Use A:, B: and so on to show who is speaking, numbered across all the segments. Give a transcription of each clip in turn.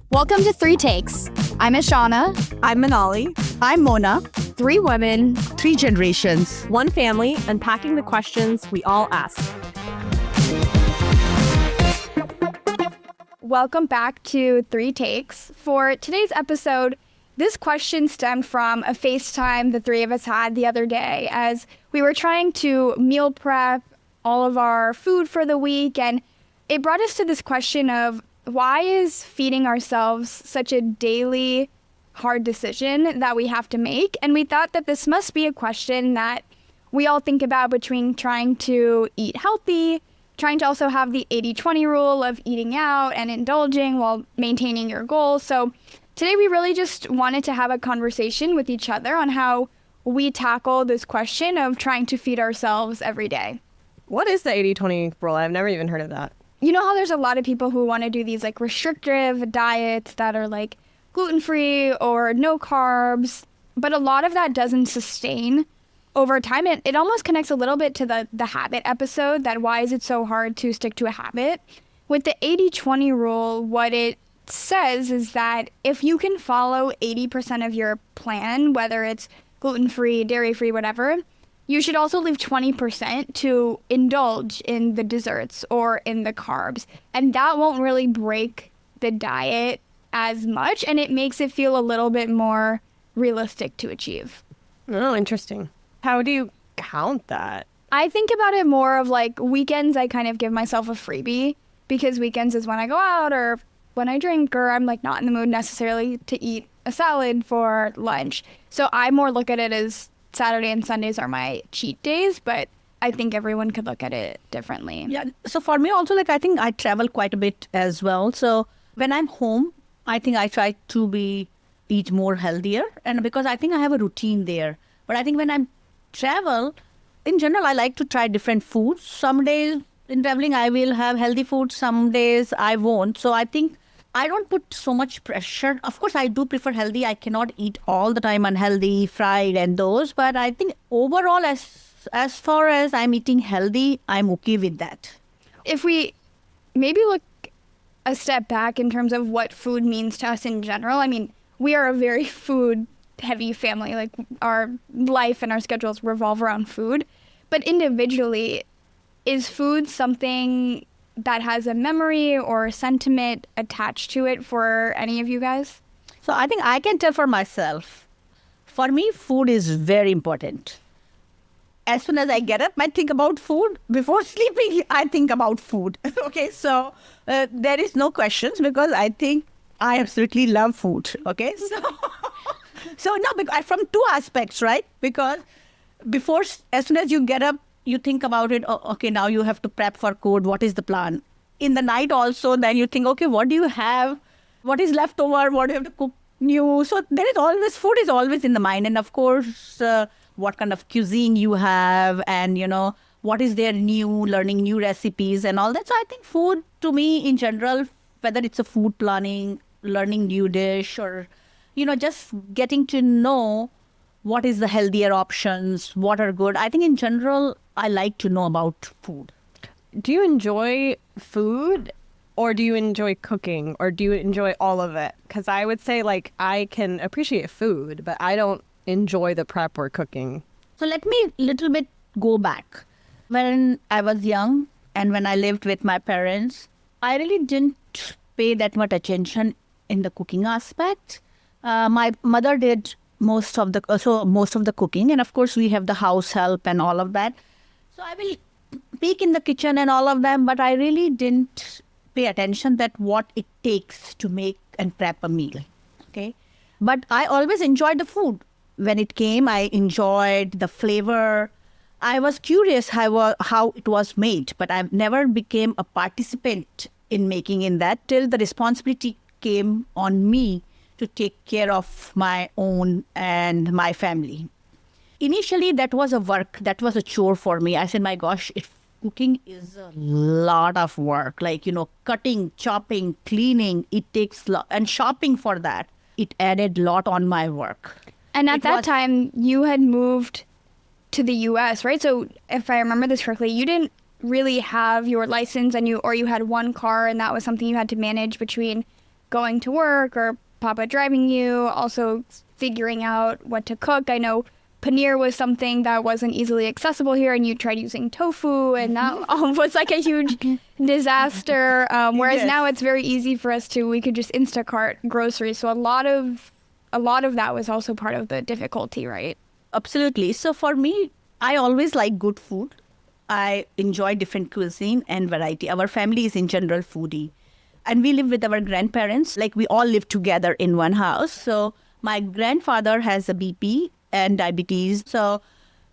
A: Welcome to Three Takes. I'm Ishana.
B: I'm Minali.
C: I'm Mona.
A: Three women.
C: Three generations.
B: One family, unpacking the questions we all ask.
A: Welcome back to Three Takes. For today's episode, this question stemmed from a FaceTime the three of us had the other day as we were trying to meal prep all of our food for the week, and it brought us to this question of why is feeding ourselves such a daily hard decision that we have to make? And we thought that this must be a question that we all think about between trying to eat healthy, trying to also have the 80-20 rule of eating out and indulging while maintaining your goals. So today we really just wanted to have a conversation with each other on how we tackle this question of trying to feed ourselves every day.
B: What is the 80-20 rule? I've never even heard of that.
A: You know how there's a lot of people who want to do these like restrictive diets that are like gluten-free or no carbs, but a lot of that doesn't sustain over time. It almost connects a little bit to the habit episode, that why is it so hard to stick to a habit? With the 80-20 rule, what it says is that if you can follow 80% of your plan, whether it's gluten-free, dairy-free, whatever, you should also leave 20% to indulge in the desserts or in the carbs. And that won't really break the diet as much, and it makes it feel a little bit more realistic to achieve.
B: Oh, interesting. How do you count that?
A: I think about it more of like weekends, I kind of give myself a freebie because weekends is when I go out or when I drink, or I'm like not in the mood necessarily to eat a salad for lunch. So I more look at it as Saturday and Sundays are my cheat days, but I think everyone could look at it differently.
C: Yeah. So for me also, like, I think I travel quite a bit as well. So when I'm home, I think I try to eat more healthier, and because I think I have a routine there. But I think when I travel, in general, I like to try different foods. Some days in traveling, I will have healthy food. Some days I won't. So I think I don't put so much pressure. Of course, I do prefer healthy. I cannot eat all the time unhealthy, fried and those. But I think overall, as far as I'm eating healthy, I'm okay with that.
A: If we maybe look a step back in terms of what food means to us in general, I mean, we are a very food-heavy family. Like, our life and our schedules revolve around food. But individually, is food something that has a memory or a sentiment attached to it for any of you guys?
C: So I think I can tell for myself. For me, food is very important. As soon as I get up, I think about food. Before sleeping, I think about food. Okay, so there is no questions because I think I absolutely love food. Okay, so no, because from two aspects, right? Because as soon as you get up, you think about it. Oh, okay, now you have to prep for code. What is the plan? In the night also, then you think, okay, what do you have? What is left over? What do you have to cook new? So there is always, food is always in the mind. And of course, what kind of cuisine you have and, what is there new, learning new recipes and all that. So I think food to me in general, whether it's a food planning, learning new dish or, just getting to know what is the healthier options, what are good. I think in general, I like to know about food.
B: Do you enjoy food or do you enjoy cooking or do you enjoy all of it? Because I would say like I can appreciate food, but I don't enjoy the prep or cooking.
C: So let me little bit go back. When I was young and when I lived with my parents, I really didn't pay that much attention in the cooking aspect. My mother did most of the cooking, and of course we have the house help and all of that. So I will peek in the kitchen and all of them, but I really didn't pay attention that what it takes to make and prep a meal. Okay, but I always enjoyed the food. When it came, I enjoyed the flavor. I was curious how it was made, but I never became a participant in making in that till the responsibility came on me to take care of my own and my family. Initially, that was a chore for me. I said, my gosh, cooking is a lot of work. Like, cutting, chopping, cleaning, it takes and shopping for that. It added a lot on my work.
A: And at that time, you had moved to the U.S., right? So if I remember this correctly, you didn't really have your license and you had one car and that was something you had to manage between going to work or Papa driving you, also figuring out what to cook. I know paneer was something that wasn't easily accessible here, and you tried using tofu, and that was like a huge disaster. Whereas now it's very easy for us we could just Instacart groceries. So a lot of that was also part of the difficulty, right?
C: Absolutely. So for me, I always like good food. I enjoy different cuisine and variety. Our family is in general foodie. And we live with our grandparents. Like we all live together in one house. So my grandfather has a BP and diabetes. So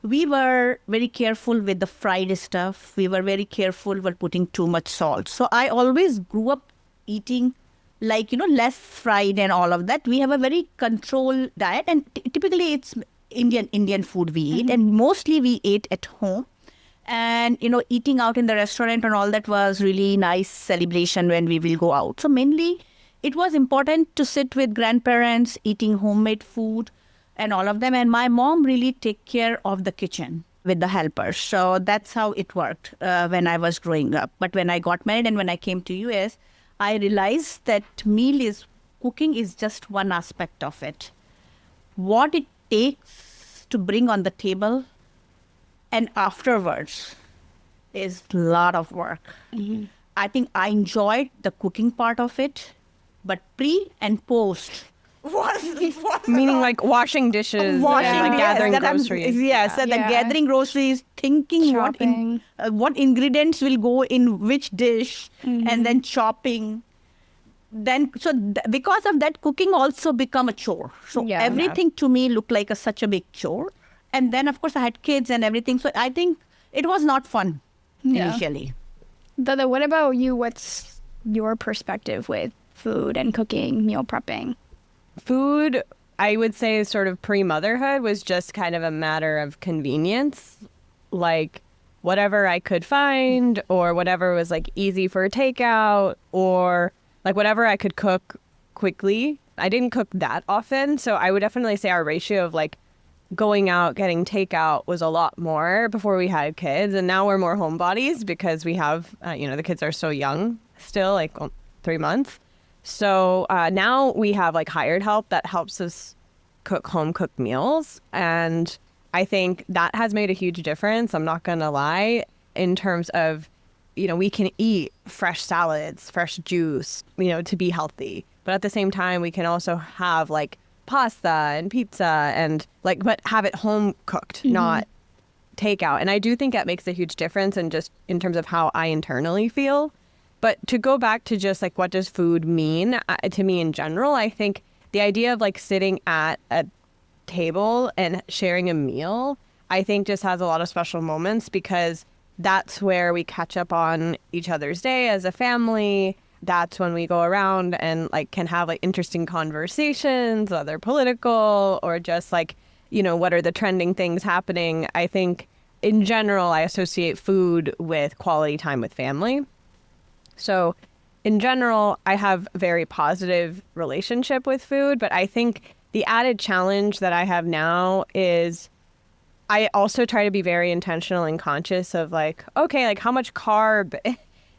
C: we were very careful with the fried stuff. We were very careful with putting too much salt. So I always grew up eating less fried and all of that. We have a very controlled diet, and typically it's Indian food we eat, and mostly we ate at home. And, eating out in the restaurant and all that was really nice celebration when we will go out. So mainly it was important to sit with grandparents, eating homemade food and all of them. And my mom really take care of the kitchen with the helpers. So that's how it worked when I was growing up. But when I got married and when I came to US, I realized that cooking is just one aspect of it. What it takes to bring on the table and afterwards is a lot of work. I think I enjoyed the cooking part of it, but pre and post was
B: meaning like washing dishes, gathering groceries.
C: The gathering groceries, thinking what ingredients will go in which dish, and then chopping. Then because of that, cooking also become a chore. So everything to me looked like such a big chore. And then, of course, I had kids and everything. So I think it was not fun initially.
A: Dada, what about you? What's your perspective with food and cooking, meal prepping?
B: Food, I would say, sort of pre-motherhood was just kind of a matter of convenience. Like whatever I could find or whatever was like easy for takeout or like whatever I could cook quickly. I didn't cook that often. So I would definitely say our ratio of like going out, getting takeout was a lot more before we had kids. And now we're more homebodies because we have, the kids are so young still, like 3 months. So now we have like hired help that helps us cook home-cooked meals. And I think that has made a huge difference. I'm not going to lie, in terms of, we can eat fresh salads, fresh juice, to be healthy. But at the same time, we can also have like pasta and pizza and but have it home cooked, not takeout. And I do think that makes a huge difference and just in terms of how I internally feel. But to go back to just like what does food mean to me in general, I think the idea of like sitting at a table and sharing a meal, I think just has a lot of special moments because that's where we catch up on each other's day as a family. That's when we go around and like can have like interesting conversations, whether political or just like, what are the trending things happening. I think in general, I associate food with quality time with family. So in general, I have a very positive relationship with food, but I think the added challenge that I have now is I also try to be very intentional and conscious of like, okay, like how much carb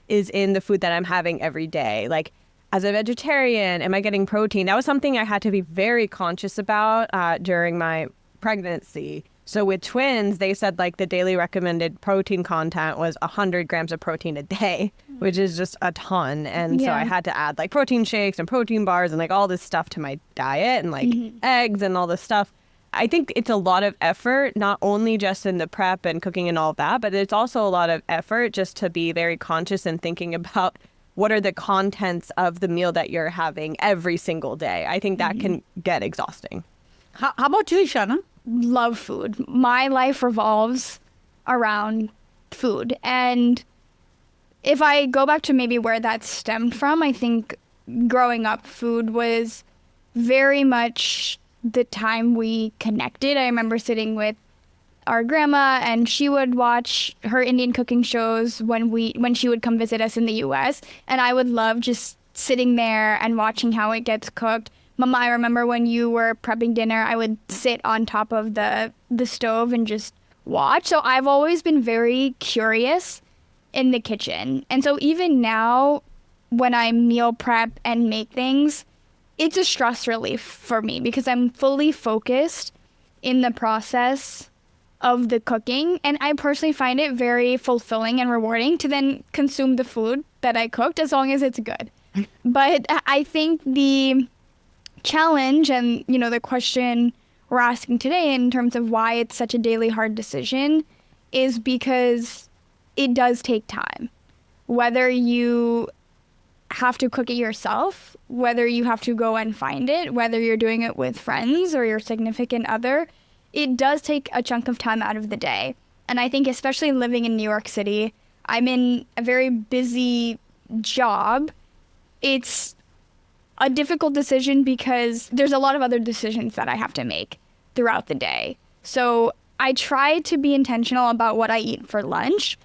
B: is in the food that I'm having every day. Like as a vegetarian, am I getting protein? That was something I had to be very conscious about during my pregnancy. So with twins, they said like the daily recommended protein content was 100 grams of protein a day, which is just a ton. And so I had to add like protein shakes and protein bars and like all this stuff to my diet and like eggs and all this stuff. I think it's a lot of effort, not only just in the prep and cooking and all that, but it's also a lot of effort just to be very conscious and thinking about what are the contents of the meal that you're having every single day. I think that can get exhausting.
C: How about you, Ishana?
A: Love food. My life revolves around food. And if I go back to maybe where that stemmed from, I think growing up, food was very much the time we connected. I remember sitting with our grandma and she would watch her Indian cooking shows when she would come visit us in the US, and I would love just sitting there and watching how it gets cooked. Mama, I remember when you were prepping dinner, I would sit on top of the stove and just watch. So I've always been very curious in the kitchen. And so even now, when I meal prep and make things, it's a stress relief for me because I'm fully focused in the process of the cooking. And I personally find it very fulfilling and rewarding to then consume the food that I cooked as long as it's good. But I think the challenge and, the question we're asking today in terms of why it's such a daily hard decision is because it does take time. Whether you have to cook it yourself, whether you have to go and find it, whether you're doing it with friends or your significant other, it does take a chunk of time out of the day. And I think especially living in New York City, I'm in a very busy job. It's a difficult decision because there's a lot of other decisions that I have to make throughout the day. So I try to be intentional about what I eat for lunch.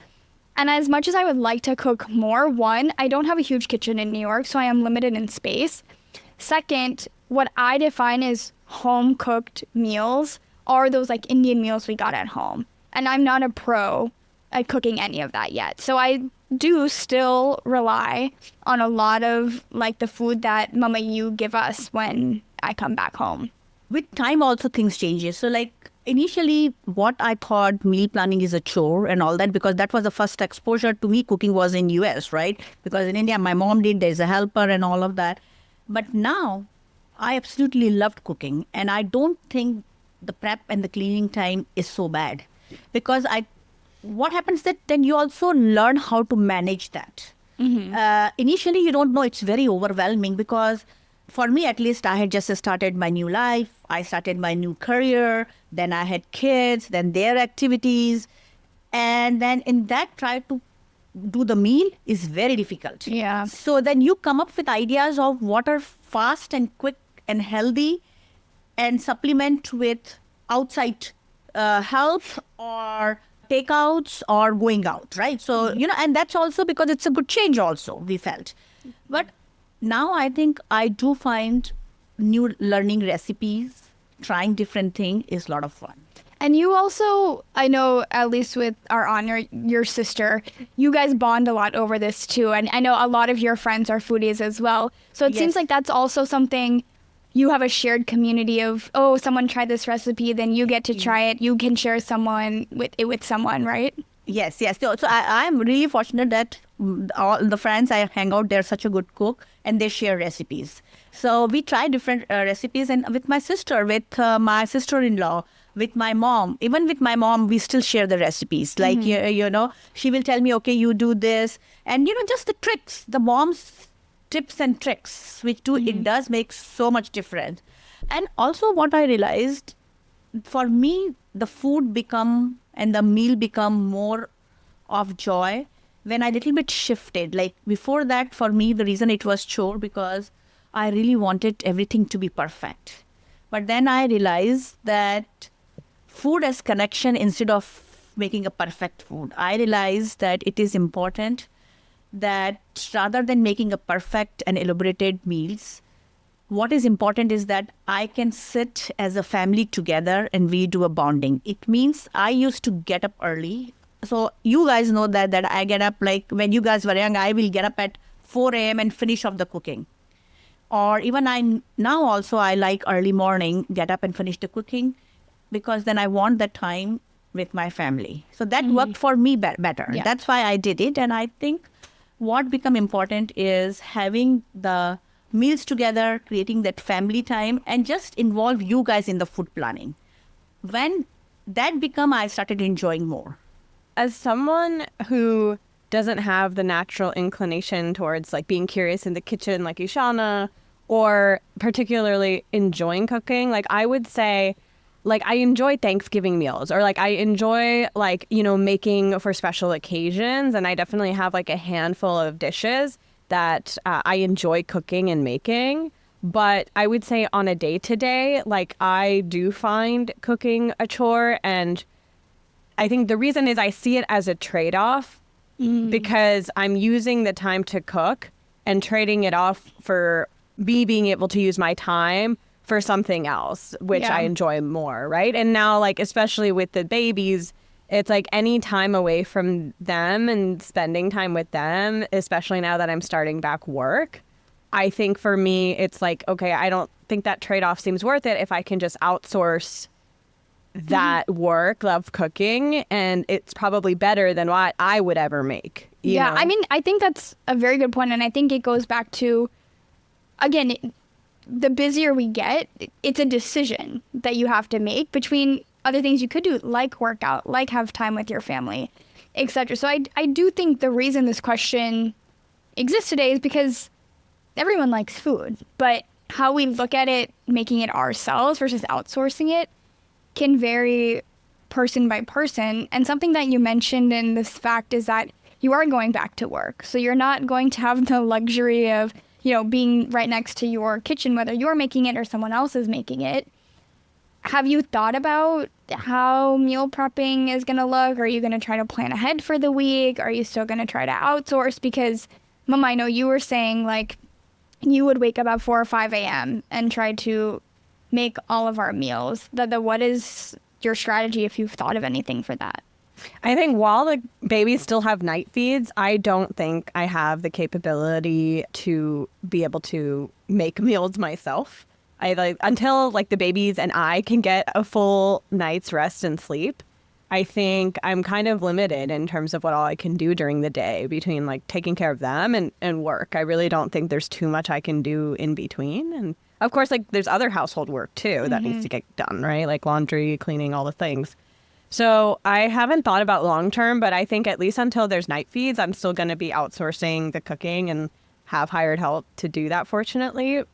A: And as much as I would like to cook more, one, I don't have a huge kitchen in New York, so I am limited in space. Second, what I define as home-cooked meals are those like Indian meals we got at home. And I'm not a pro at cooking any of that yet. So I do still rely on a lot of like the food that Mama you give us when I come back home.
C: With time also things changes. So like initially what I thought meal planning is a chore and all that, because that was the first exposure to me cooking was in US, right? Because in India, my mom did, there's a helper and all of that. But now I absolutely loved cooking, and I don't think the prep and the cleaning time is so bad, because what happens that then you also learn how to manage that. Initially, you don't know, it's very overwhelming because for me, at least, I had just started my new life. I started my new career. Then I had kids, then their activities. And then in that, try to do the meal is very difficult.
A: Yeah.
C: So then you come up with ideas of what are fast and quick and healthy and supplement with outside help or takeouts or going out, right? So, and that's also because it's a good change also, we felt. But now I think I do find new learning recipes, trying different things is a lot of fun.
A: And you also, I know, at least with our honor, your sister, you guys bond a lot over this too. And I know a lot of your friends are foodies as well. So it seems like that's also something you have a shared community of, oh, someone tried this recipe, then you get to try it. You can share someone with someone, right?
C: Yes. So I'm really fortunate that all the friends I hang out, they're such a good cook and they share recipes. So we try different recipes, and with my sister, with my sister-in-law, with my mom, even with my mom, we still share the recipes. Like, she will tell me, okay, you do this. And, just the tricks, the mom's tips and tricks, which it does make so much difference. And also what I realized, for me, the food and the meal become more of joy when I little bit shifted. Like before that, for me, the reason it was chore because I really wanted everything to be perfect. But then I realized that food as connection instead of making a perfect food. I realized that it is important that rather than making a perfect and elaborated meals, what is important is that I can sit as a family together and we do a bonding. It means I used to get up early. So you guys know that I get up, like when you guys were young, I will get up at 4 a.m. and finish off the cooking. Or even now also I like early morning, get up and finish the cooking, because then I want that time with my family. So that worked for me better. Yeah. That's why I did it. And I think what become important is having the meals together, creating that family time, and just involve you guys in the food planning. When that I started enjoying more.
B: As someone who doesn't have the natural inclination towards like being curious in the kitchen like Ishana, or particularly enjoying cooking, like I would say, like I enjoy Thanksgiving meals, or like I enjoy like, making for special occasions. And I definitely have like a handful of dishes that I enjoy cooking and making. But I would say on a day-to-day, like I do find cooking a chore. And I think the reason is I see it as a trade-off because I'm using the time to cook and trading it off for me being able to use my time for something else, which I enjoy more, right? And now, like, especially with the babies, It's like any time away from them and spending time with them, especially now that I'm starting back work. I think for me, it's like, okay, I don't think that trade-off seems worth it if I can just outsource that work of cooking, and it's probably better than what I would ever make. You know?
A: I mean, I think that's a very good point, and I think it goes back to, again, the busier we get, it's a decision that you have to make between other things you could do, like work out, like have time with your family, etc. So I do think the reason this question exists today is because everyone likes food, but how we look at it, making it ourselves versus outsourcing it, can vary person by person. And something that you mentioned in this fact is that you are going back to work. So you're not going to have the luxury of, being right next to your kitchen, whether you're making it or someone else is making it. Have you thought about how meal prepping is going to look? Are you going to try to plan ahead for the week? Are you still going to try to outsource? Because, Mama, I know you were saying, like, you would wake up at 4 or 5 a.m. and try to make all of our meals. What is your strategy, if you've thought of anything for that?
B: I think while the babies still have night feeds, I don't think I have the capability to be able to make meals myself. Until the babies and I can get a full night's rest and sleep, I think I'm kind of limited in terms of what all I can do during the day between taking care of them and work. I really don't think there's too much I can do in between. And of course, there's other household work too that needs to get done, right? Like laundry, cleaning, all the things. So I haven't thought about long term, but I think at least until there's night feeds, I'm still going to be outsourcing the cooking and have hired help to do that, fortunately.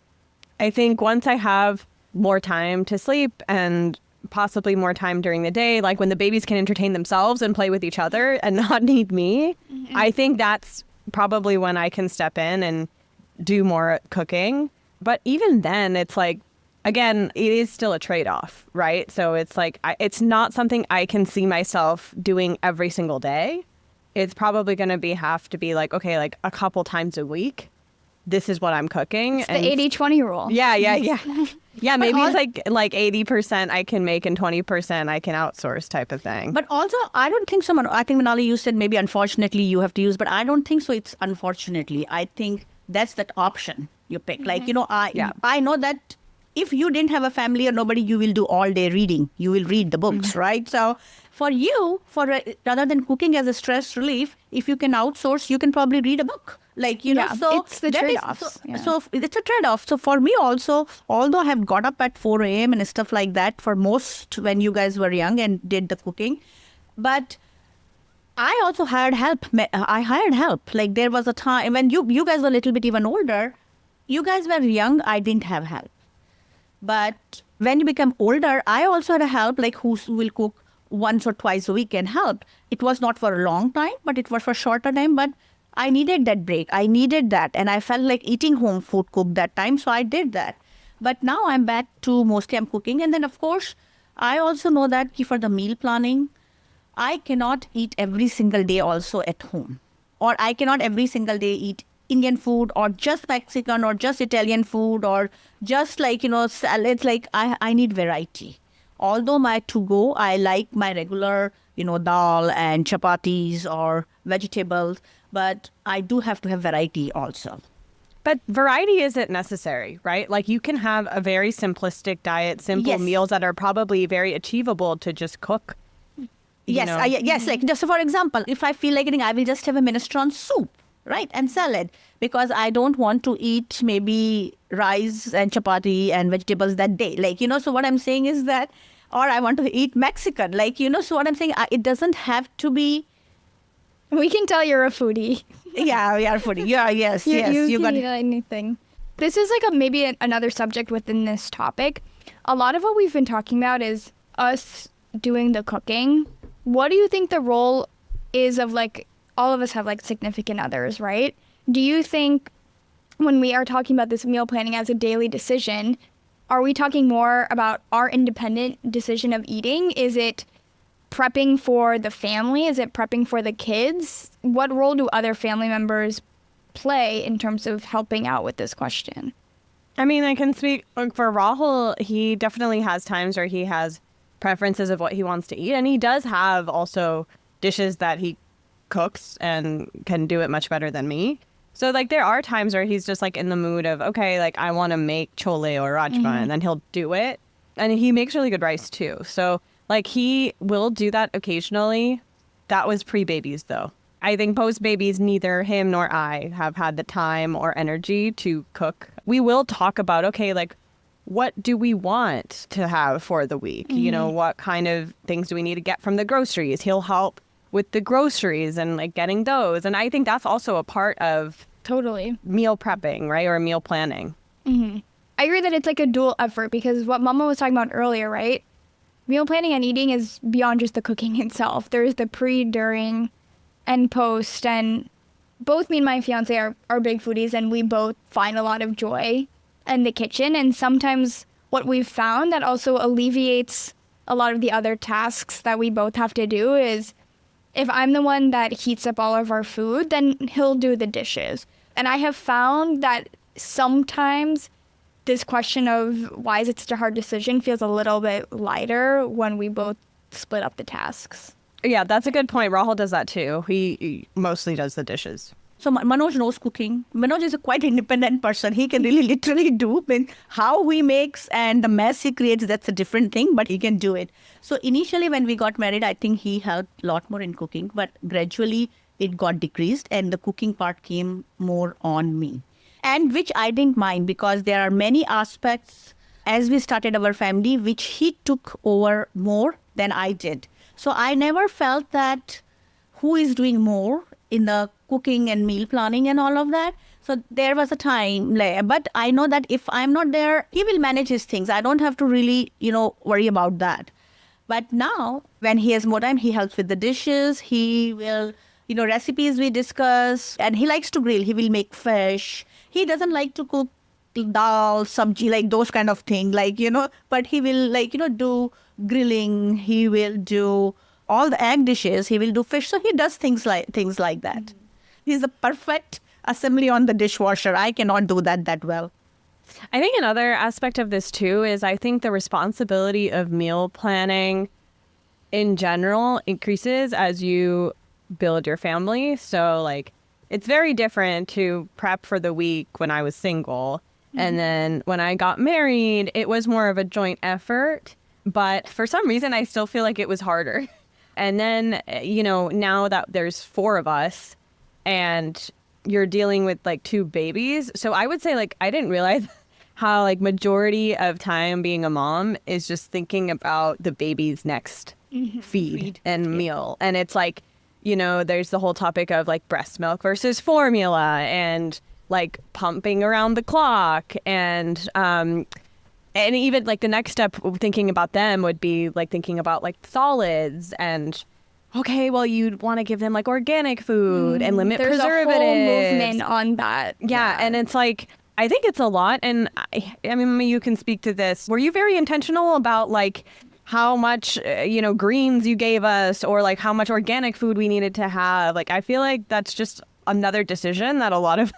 B: I think once I have more time to sleep and possibly more time during the day, like when the babies can entertain themselves and play with each other and not need me, I think that's probably when I can step in and do more cooking. But even then, it's again, it is still a trade-off, right? So it's it's not something I can see myself doing every single day. It's probably going to have to be okay, a couple times a week. This is what I'm cooking.
A: It's the 80-20 rule.
B: Yeah. Yeah, maybe it's 80% I can make and 20% I can outsource type of thing.
C: But also, I don't think so. I think, Minali, you said maybe unfortunately you have to use, but I don't think so. It's unfortunately. I think that's that option you pick. I know that if you didn't have a family or nobody, you will do all day reading. You will read the books, right? So for you, rather than cooking as a stress relief, if you can outsource, you can probably read a book. So
A: it's the trade-offs.
C: So it's a trade-off. So for me also, although I have got up at 4 a.m. and stuff like that for most when you guys were young and did the cooking, but I also hired help. I hired help. There was a time when you guys were a little bit even older. You guys were young. I didn't have help. But when you become older, I also had a help, who will cook once or twice a week and help. It was not for a long time, but it was for a shorter time. But I needed that break. I needed that. And I felt like eating home food cooked that time. So I did that. But now I'm back to mostly I'm cooking. And then, of course, I also know that for the meal planning, I cannot eat every single day also at home. Or I cannot every single day eat Indian food or just Mexican or just Italian food or just salads. I need variety. Although my to-go, I like my regular, dal and chapatis or vegetables, but I do have to have variety also.
B: But variety isn't necessary, right? You can have a very simplistic diet, simple meals that are probably very achievable to just cook.
C: Yes. Just for example, if I feel like eating, I will just have a minestrone soup, right? And salad, because I don't want to eat maybe rice and chapati and vegetables that day. So what I'm saying is that, or I want to eat Mexican, so what I'm saying, it doesn't have to be.
A: We can tell you're a foodie.
C: Yeah, we are foodie. Yeah, yes.
A: You can eat anything. This is maybe another subject within this topic. A lot of what we've been talking about is us doing the cooking. What do you think the role is of all of us have significant others, right? Do you think when we are talking about this meal planning as a daily decision, are we talking more about our independent decision of eating? Is it prepping for the family? Is it prepping for the kids? What role do other family members play in terms of helping out with this question?
B: I mean, I can speak for Rahul. He definitely has times where he has preferences of what he wants to eat. And he does have also dishes that he cooks and can do it much better than me. So like there are times where he's just like in the mood of, okay, like I want to make chole or rajma, and then he'll do it. And he makes really good rice too. So like he will do that occasionally. That was pre-babies though. I think post-babies, neither him nor I have had the time or energy to cook. We will talk about, okay, like what do we want to have for the week? You know, what kind of things do we need to get from the groceries? He'll help with the groceries and like getting those. And I think that's also a part of
A: Totally.
B: meal prepping, right? Or meal planning.
A: I agree that it's like a dual effort because what Mama was talking about earlier, right? Meal planning and eating is beyond just the cooking itself. There's the pre, during, and post. And both me and my fiance are big foodies, and we both find a lot of joy in the kitchen. And sometimes what we've found that also alleviates a lot of the other tasks that we both have to do is if I'm the one that heats up all of our food, then he'll do the dishes. And I have found that sometimes this question of why is it such a hard decision feels a little bit lighter when we both split up the tasks.
B: Yeah, that's a good point. Rahul does that too. He mostly does the dishes.
C: So Manoj knows cooking. Manoj is a quite independent person. He can really literally do how he makes and the mess he creates. That's a different thing, but he can do it. So initially when we got married, I think he helped a lot more in cooking, but gradually it got decreased and the cooking part came more on me. And which I didn't mind because there are many aspects as we started our family, which he took over more than I did. So I never felt that who is doing more in the cooking and meal planning and all of that. So there was a time, but I know that if I'm not there, he will manage his things. I don't have to really, worry about that. But now when he has more time, he helps with the dishes. He will, recipes we discuss, and he likes to grill. He will make fish. He doesn't like to cook dal, sabji, like those kind of thing, but he will do grilling. He will do all the egg dishes. He will do fish. So he does things like that. He's a perfect assembly on the dishwasher. I cannot do that well.
B: I think another aspect of this too is I think the responsibility of meal planning in general increases as you build your family. So like it's very different to prep for the week when I was single. And then when I got married, it was more of a joint effort. But for some reason, I still feel like it was harder. And then, now that there's 4 of us and you're dealing with like 2 babies. So I would say like I didn't realize how like majority of time being a mom is just thinking about the baby's next feed and meal. And it's like, there's the whole topic of like breast milk versus formula and like pumping around the clock and even like the next step thinking about them would be like thinking about like solids and okay, well you'd want to give them like organic food and limit
A: There's
B: preservatives.
A: There's a whole movement on that.
B: Yeah, and it's like I think it's a lot, and I mean you can speak to this. Were you very intentional about like how much greens you gave us or like how much organic food we needed to have? Like I feel like that's just another decision that a lot of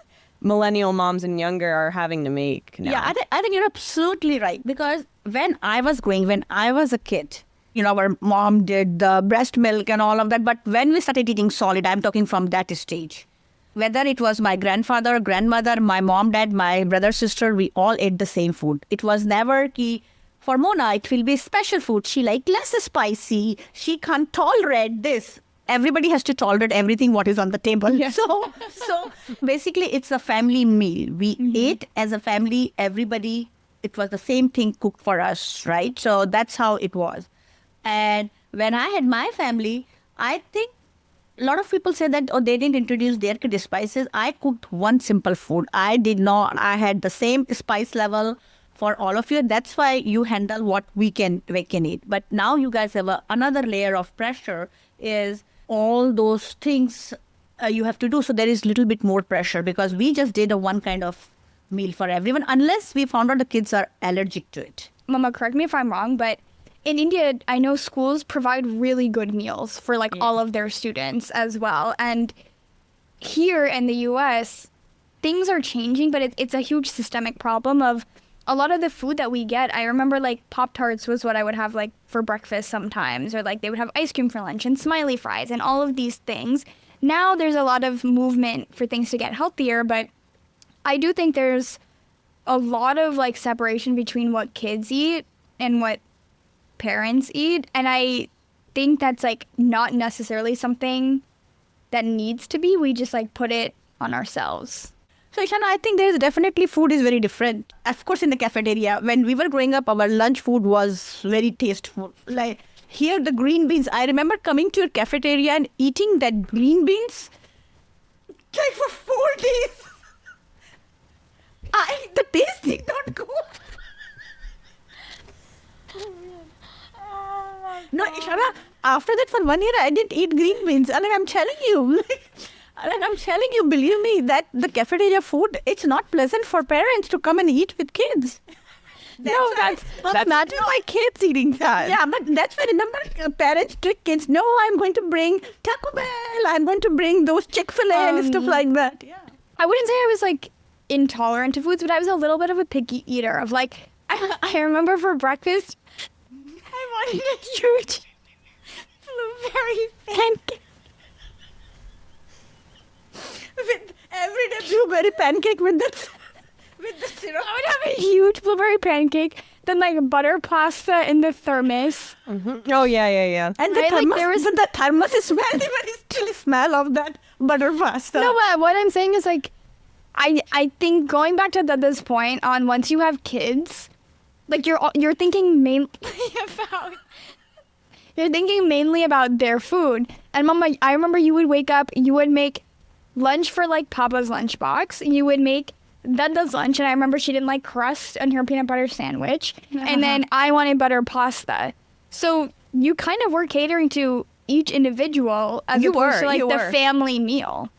B: millennial moms and younger are having to make now.
C: Yeah, I think you're absolutely right. Because when I was a kid, our mom did the breast milk and all of that. But when we started eating solid, I'm talking from that stage. Whether it was my grandfather, grandmother, my mom, dad, my brother, sister, we all ate the same food. It was never for Mona, it will be special food. She like less spicy. She can't tolerate this. Everybody has to tolerate everything what is on the table. Yeah. So basically it's a family meal. We ate as a family, everybody, it was the same thing cooked for us, right? So that's how it was. And when I had my family, I think a lot of people say that, they didn't introduce their kid spices. I cooked one simple food. I did not. I had the same spice level for all of you. That's why you handle what we can eat. But now you guys have another layer of pressure is all those things you have to do. So there is a little bit more pressure because we just did a one kind of meal for everyone unless we found out the kids are allergic to it.
A: Mama, correct me if I'm wrong, but in India, I know schools provide really good meals for like all of their students as well. And here in the US, things are changing, but it's a huge systemic problem of a lot of the food that we get, I remember like Pop-Tarts was what I would have like for breakfast sometimes, or like they would have ice cream for lunch and smiley fries and all of these things. Now there's a lot of movement for things to get healthier, but I do think there's a lot of like separation between what kids eat and what parents eat. And I think that's like not necessarily something that needs to be. We just like put it on ourselves.
C: So, Ishana, I think there is definitely food is very different. Of course, in the cafeteria, when we were growing up, our lunch food was very tasteful. Like here, the green beans. I remember coming to a cafeteria and eating that green beans like for 4 days. The taste did not go. No, Ishana, after that for 1 year, I didn't eat green beans. And I'm telling you, believe me, that the cafeteria food, it's not pleasant for parents to come and eat with kids. That's not my kids eating that. Yeah, but that's why, remember, parents trick kids. No, I'm going to bring Taco Bell. I'm going to bring those Chick-fil-A and stuff like that. Yeah.
A: I wouldn't say I was like intolerant to foods, but I was a little bit of a picky eater of like, I remember for breakfast, I wanted a huge blueberry pancake.
C: With everyday blueberry pancake with the syrup.
A: I would have a huge blueberry pancake, then like butter pasta in the thermos.
B: Mm-hmm. Oh, yeah.
C: And the thermos, the thermos is smelly, but it's still smell of that butter pasta.
A: No, but what I'm saying is like, I think going back to Dada's point on once you have kids, like you're thinking mainly about their food. And Mama, I remember you would wake up, you would make lunch for like Papa's lunchbox. You would make Dada's lunch, and I remember she didn't like crust on her peanut butter sandwich. And then I wanted butter pasta. So you kind of were catering to each individual as opposed to like the family meal.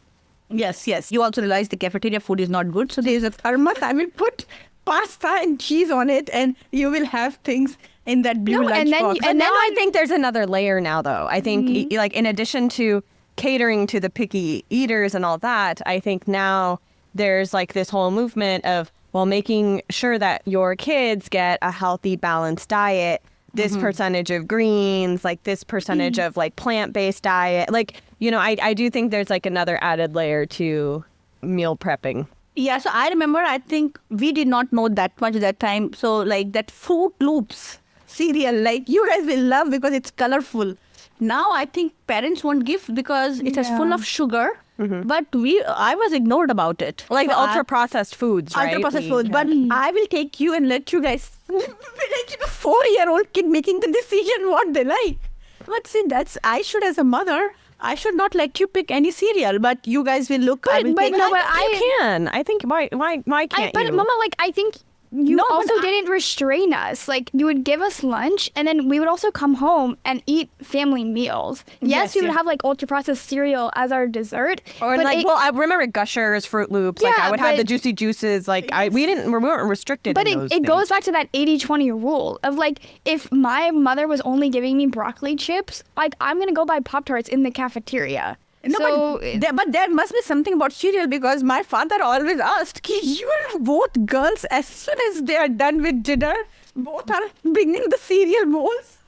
C: Yes. You also realize the cafeteria food is not good. So there's a thermos. I will put pasta and cheese on it, and you will have things in that blue lunchbox.
B: And then I think there's another layer now, though. I think like in addition to catering to the picky eaters and all that, I think now there's like this whole movement of, well, making sure that your kids get a healthy, balanced diet, this percentage of greens, like this percentage of like plant-based diet. Like, you know, I do think there's like another added layer to meal prepping.
C: Yeah, so I remember, I think we did not know that much at that time. So like that Fruit Loops cereal, like you guys will love because it's colorful. Now I think parents won't give because it is full of sugar. But I was ignored about it.
B: Like the ultra-processed foods, right?
C: Ultra-processed foods. But I will take you and let you guys, like a 4-year-old kid making the decision what they like. But see, I should, as a mother, I should not let you pick any cereal. But you guys will look.
B: But you can. I think why can't you?
A: But Mama, like I think. You also didn't restrain us. Like, you would give us lunch, and then we would also come home and eat family meals. Yes, we would have, like, ultra-processed cereal as our dessert.
B: Or, like, I remember Gushers, Fruit Loops. Like, I would have the Juicy Juices. Like, we weren't restricted
A: But
B: in those
A: it goes back to that 80-20 rule of, like, if my mother was only giving me broccoli chips, like, I'm going to go buy Pop-Tarts in the cafeteria.
C: No,
A: so,
C: but there must be something about cereal because my father always asked, you are both girls, as soon as they are done with dinner, both are bringing the cereal bowls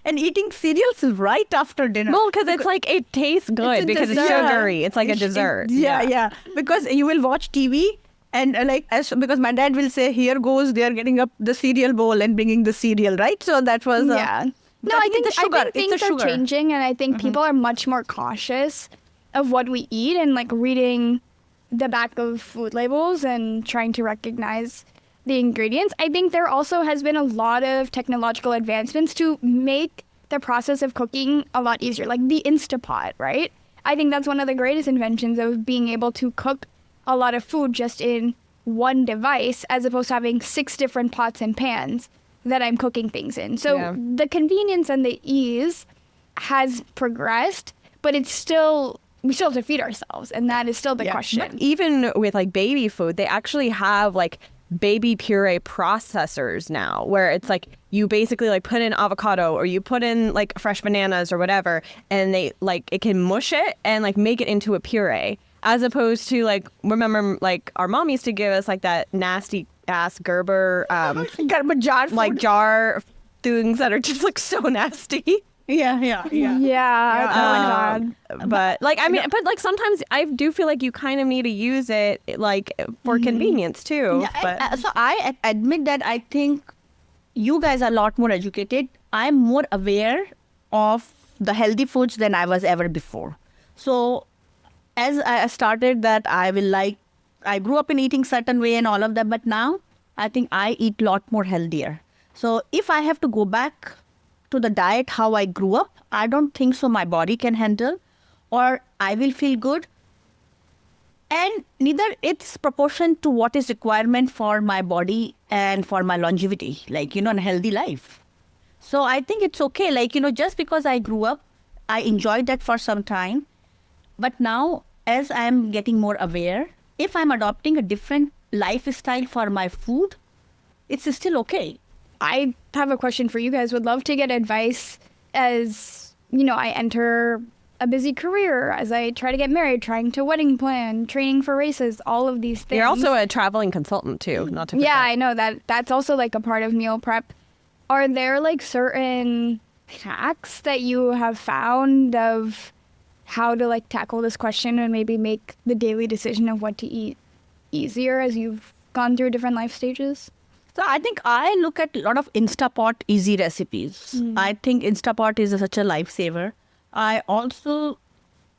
C: and eating cereals right after dinner.
B: Well, because it's like, it tastes good because it's sugary. It's like a dessert.
C: Yeah. Because you will watch TV and because my dad will say, here goes, they are getting up the cereal bowl and bringing the cereal, right? So that was...
A: No, I think things are changing, and I think people are much more cautious of what we eat and like reading the back of food labels and trying to recognize the ingredients. I think there also has been a lot of technological advancements to make the process of cooking a lot easier, like the InstaPot, right? I think that's one of the greatest inventions of being able to cook a lot of food just in one device as opposed to having 6 different pots and pans that I'm cooking things in. So the convenience and the ease has progressed, but we still have to feed ourselves, and that is still the question.
B: But even with like baby food, they actually have like baby puree processors now, where it's like you basically like put in avocado or you put in like fresh bananas or whatever, and they like it can mush it and like make it into a puree, as opposed to like, remember like our mom used to give us like that nasty ass Gerber,
C: jar
B: like jar things that are just like so nasty.
C: yeah.
A: Yeah. Oh my God.
B: But like, I mean, but like sometimes I do feel like you kind of need to use it like for convenience too.
C: Yeah,
B: But
C: so I admit that I think you guys are a lot more educated. I'm more aware of the healthy foods than I was ever before. So as I started that I grew up in eating certain way and all of that, but now I think I eat a lot more healthier. So if I have to go back to the diet how I grew up, I don't think so my body can handle or I will feel good. And neither it's proportion to what is requirement for my body and for my longevity, like, a healthy life. So I think it's okay. Like, just because I grew up, I enjoyed that for some time. But now, as I'm getting more aware, if I'm adopting a different lifestyle for my food, it's still okay.
A: I have a question for you guys. Would love to get advice as, I enter a busy career, as I try to get married, trying to wedding plan, training for races, all of these things.
B: you're also a traveling consultant too, not to forget.
A: Yeah, I know that's also like a part of meal prep. Are there like certain hacks that you have found of how to like tackle this question and maybe make the daily decision of what to eat easier as you've gone through different life stages?
C: So I think I look at a lot of InstaPot easy recipes. I think InstaPot is such a lifesaver. I also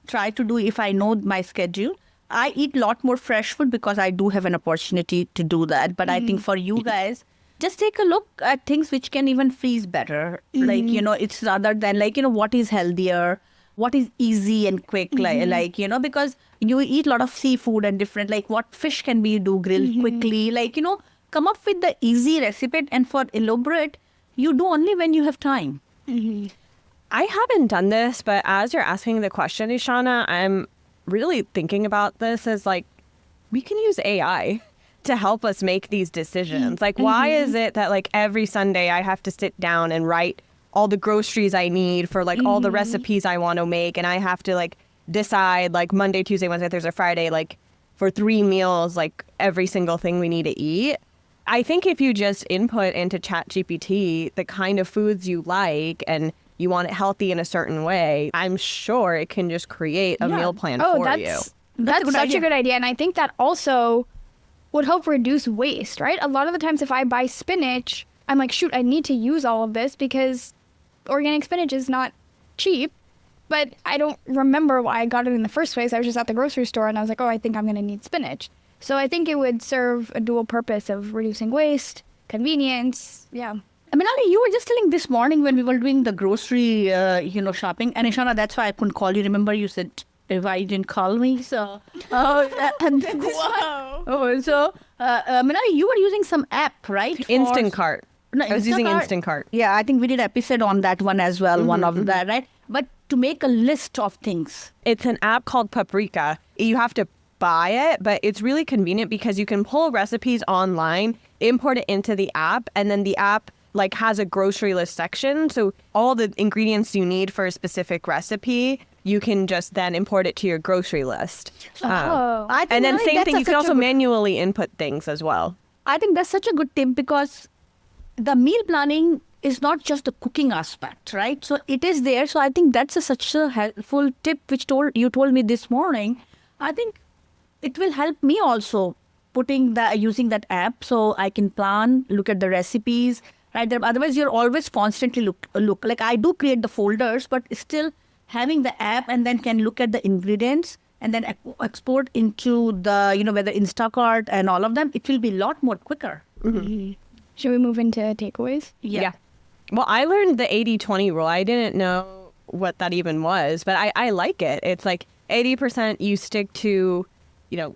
C: try to do, if I know my schedule, I eat a lot more fresh food because I do have an opportunity to do that. But I think for you guys, just take a look at things which can even freeze better. Like, it's rather than like, what is healthier, what is easy and quick, because you eat a lot of seafood and different, like what fish can be do grilled quickly, like, come up with the easy recipe, and for elaborate, you do only when you have time.
B: I haven't done this, but as you're asking the question, Ishana, I'm really thinking about this as like, we can use AI to help us make these decisions. Like, why is it that like every Sunday I have to sit down and write all the groceries I need for like all the recipes I want to make, and I have to like decide like Monday, Tuesday, Wednesday, Thursday, Friday, like for 3 meals, like every single thing we need to eat? I think if you just input into ChatGPT the kind of foods you like and you want it healthy in a certain way, I'm sure it can just create a meal plan for you.
A: That's such a good idea. And I think that also would help reduce waste, right? A lot of the times if I buy spinach, I'm like, shoot, I need to use all of this because organic spinach is not cheap, but I don't remember why I got it in the first place. I was just at the grocery store and I was like, oh, I think I'm going to need spinach. So I think it would serve a dual purpose of reducing waste, convenience. Yeah.
C: Minali, you were just telling this morning when we were doing the grocery, shopping. And Ishana, that's why I couldn't call you. Remember, you said why you didn't call me. So, Minali, you were using some app, right?
B: Instacart.
C: No,
B: I was using Instacart.
C: Yeah, I think we did an episode on that one as well. One of that, right? But to make a list of things.
B: It's an app called Paprika. You have to buy it, but it's really convenient because you can pull recipes online, import it into the app, and then the app like has a grocery list section. So all the ingredients you need for a specific recipe, you can just then import it to your grocery list. And then same thing, you can also manually input things as well.
C: I think that's such a good tip because the meal planning is not just the cooking aspect, right? So it is there. So I think that's such a helpful tip which you told me this morning. I think it will help me also using that app so I can plan, look at the recipes, right there. Otherwise, you're always constantly look. Like I do create the folders, but still having the app and then can look at the ingredients and then export into the, whether Instacart and all of them, it will be a lot more quicker.
A: Should we move into takeaways?
B: Yeah. Well, I learned the 80-20 rule. I didn't know what that even was, but I like it. It's like 80% you stick to,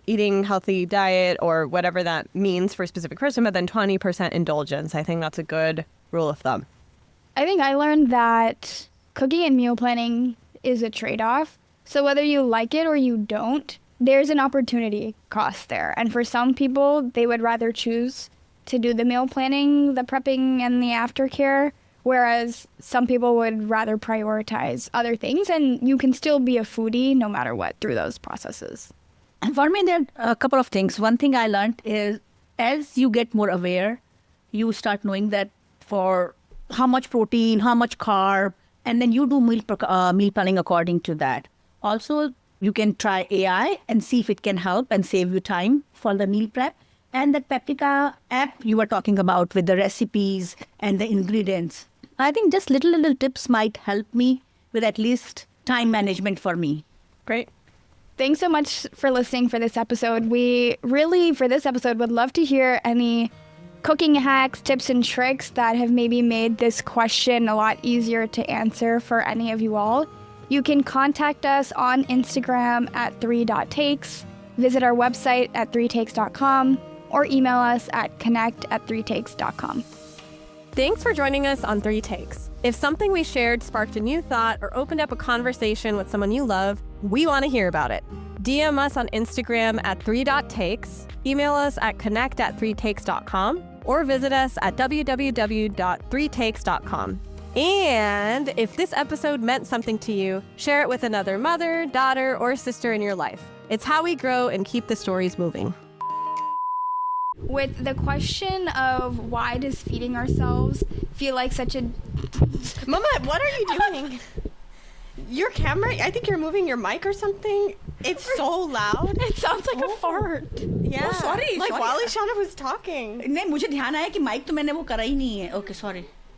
B: eating healthy diet or whatever that means for a specific person, but then 20% indulgence. I think that's a good rule of thumb.
A: I think I learned that cooking and meal planning is a trade-off. So whether you like it or you don't, there's an opportunity cost there. And for some people, they would rather choose to do the meal planning, the prepping, and the aftercare, whereas some people would rather prioritize other things. And you can still be a foodie no matter what through those processes.
C: And for me, there are a couple of things. One thing I learned is as you get more aware, you start knowing that for how much protein, how much carb, and then you do meal planning according to that. Also, you can try AI and see if it can help and save you time for the meal prep. And that Paprika app you were talking about with the recipes and the ingredients. I think just little tips might help me with at least time management for me.
B: Great.
A: Thanks so much for listening for this episode. We really, for this episode, would love to hear any cooking hacks, tips, and tricks that have maybe made this question a lot easier to answer for any of you all. You can contact us on Instagram at 3takes, visit our website at 3takes.com, or email us at connect@3takes.com.
B: Thanks for joining us on 3 Takes. If something we shared sparked a new thought or opened up a conversation with someone you love, we want to hear about it. DM us on Instagram at 3takes, email us at connect@3takes.com, or visit us at www.3takes.com. And if this episode meant something to you, share it with another mother, daughter, or sister in your life. It's how we grow and keep the stories moving.
A: With the question of why does feeding ourselves feel like such a...
D: Mama, what are you doing? Your camera, I think you're moving your mic or something. It's so loud.
A: It sounds like a fart.
D: Yeah.
C: Oh, sorry,
D: Like
C: sorry.
D: while Ishana was talking.
C: नहीं मुझे ध्यान आया कि mic तो मैंने वो करा ही नहीं है. Okay, sorry.